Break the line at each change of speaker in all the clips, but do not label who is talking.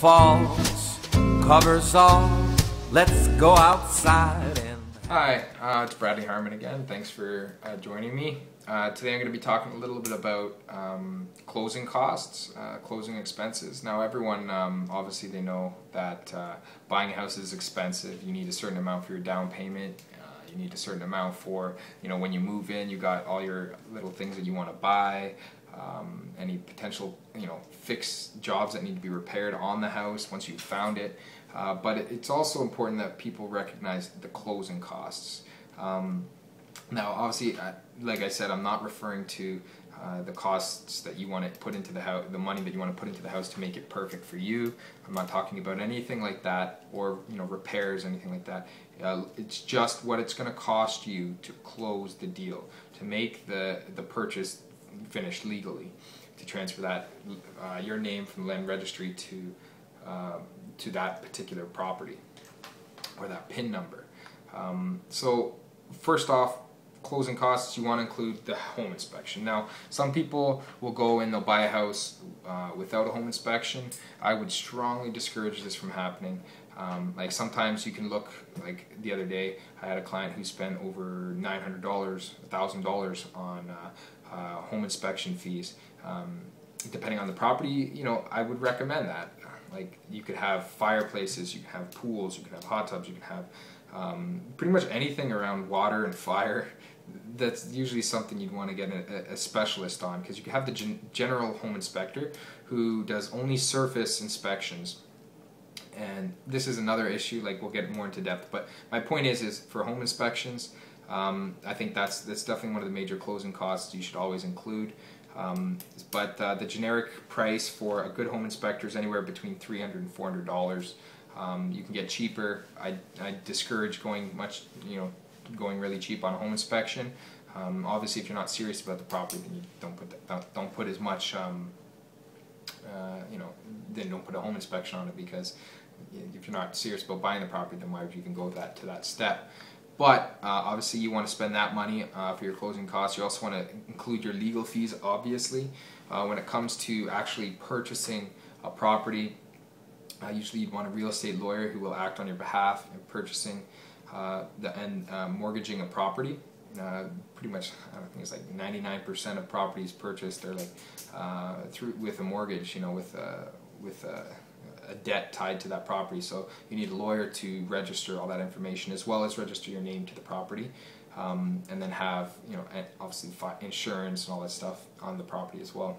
falls, covers all. Let's go outside and...
Hi, it's Mayer-Harman again. Thanks for joining me. Today I'm going to be talking a little bit about closing costs, closing expenses. Now everyone, obviously they know that buying a house is expensive. You need a certain amount for your down payment. You need a certain amount for, when you move in, you got all your little things that you want to buy, any potential, fixed jobs that need to be repaired on the house once you've found it. But it's also important that people recognize the closing costs. Now, obviously, like I said, I'm not referring to the costs that you want to put into the house, the money that you want to put into the house to make it perfect for you. I'm not talking about anything like that, or repairs, anything like that. It's just what it's going to cost you to close the deal, to make the purchase finished legally, to transfer that your name from the land registry to that particular property or that PIN number. So first off, closing costs, you want to include the home inspection. Now, some people will go and they'll buy a house without a home inspection. I would strongly discourage this from happening. Like sometimes you can look, like the other day, I had a client who spent over $900, $1,000 on home inspection fees. Depending on the property, I would recommend that. Like, you could have fireplaces, you can have pools, you can have hot tubs, you can have pretty much anything around water and fire. That's usually something you'd want to get a specialist on, because you can have the general home inspector who does only surface inspections. And this is another issue, like we'll get more into depth, but my point is for home inspections, I think that's definitely one of the major closing costs you should always include. But the generic price for a good home inspector is anywhere between $300 and $400. You can get cheaper. I discourage going going really cheap on a home inspection. Obviously, if you're not serious about the property, then you don't put as much. Then don't put a home inspection on it, because if you're not serious about buying the property, then why would you even go to that step? But obviously you want to spend that money for your closing costs. You also want to include your legal fees, obviously. When it comes to actually purchasing a property, usually you'd want a real estate lawyer who will act on your behalf in purchasing and mortgaging a property. Pretty much, I think it's like 99% of properties purchased are like with a mortgage, with a debt tied to that property. So you need a lawyer to register all that information, as well as register your name to the property, and then have obviously insurance and all that stuff on the property as well.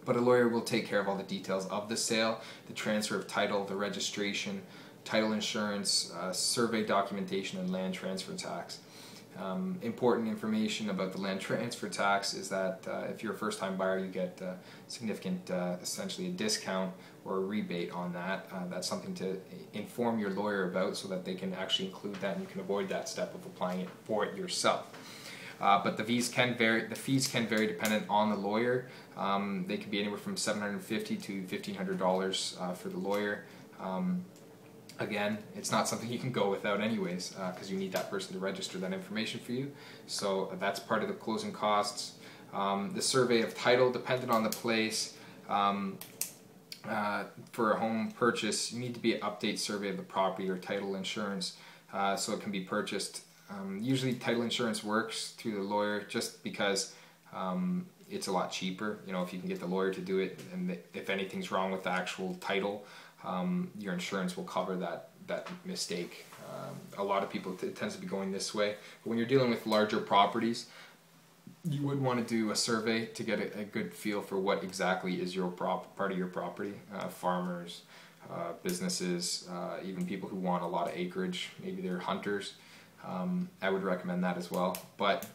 But a lawyer will take care of all the details of the sale, the transfer of title, the registration, title insurance, survey documentation, and land transfer tax. Important information about the land transfer tax is that if you're a first-time buyer, you get significant, essentially a discount or a rebate on that. That's something to inform your lawyer about, so that they can actually include that and you can avoid that step of applying it for it yourself. But the fees can vary. The fees can vary dependent on the lawyer. They can be anywhere from $750 to $1,500 for the lawyer. Again, it's not something you can go without anyways, because you need that person to register that information for you. So that's part of the closing costs. The survey of title, dependent on the place. For a home purchase, you need to be an update survey of the property or title insurance, so it can be purchased. Usually title insurance works through the lawyer, just because it's a lot cheaper, if you can get the lawyer to do it, and if anything's wrong with the actual title, your insurance will cover that mistake. A lot of people, it tends to be going this way. But when you're dealing with larger properties, you would want to do a survey to get a good feel for what exactly is your part of your property. Farmers, businesses, even people who want a lot of acreage, maybe they're hunters. I would recommend that as well. But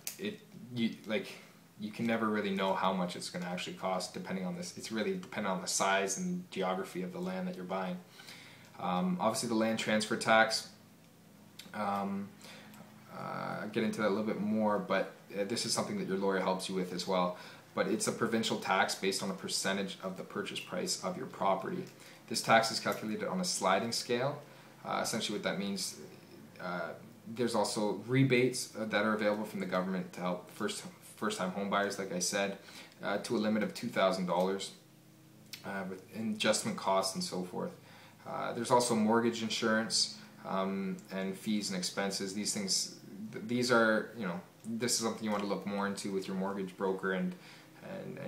you can never really know how much it's going to actually cost depending on this. It's really dependent on the size and geography of the land that you're buying. Obviously the land transfer tax, I'll get into that a little bit more, but this is something that your lawyer helps you with as well. But it's a provincial tax based on a percentage of the purchase price of your property. This tax is calculated on a sliding scale. Essentially what that means, there's also rebates that are available from the government to help first-time home buyers, like I said, to a limit of $2,000 with adjustment costs and so forth. There's also mortgage insurance and fees and expenses. These things, these are, this is something you want to look more into with your mortgage broker and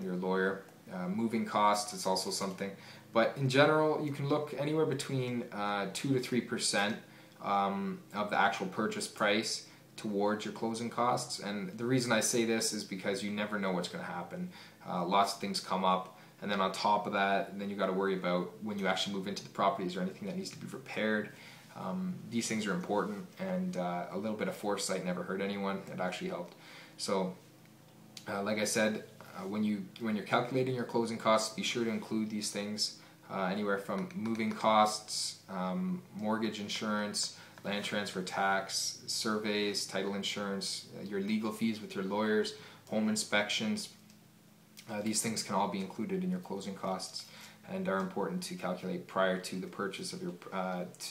your lawyer. Moving costs is also something, but in general, you can look anywhere between 2 to 3% of the actual purchase price towards your closing costs. And the reason I say this is because you never know what's going to happen. Lots of things come up, and then on top of that, then you got to worry about when you actually move into the property, is there anything that needs to be repaired. These things are important, and a little bit of foresight never hurt anyone. It actually helped. So like I said, when you're calculating your closing costs, be sure to include these things, anywhere from moving costs, mortgage insurance, land transfer tax, surveys, title insurance, your legal fees with your lawyers, home inspections. These things can all be included in your closing costs and are important to calculate prior to the purchase of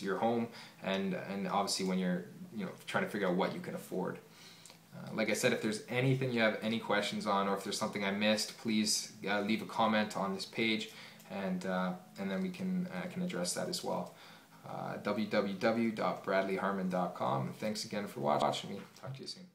your home, and obviously when you're trying to figure out what you can afford. Like I said, if there's anything you have any questions on, or if there's something I missed, please leave a comment on this page, and then we can address that as well. www.bradleyharman.com. Thanks again for watching me. Talk to you soon.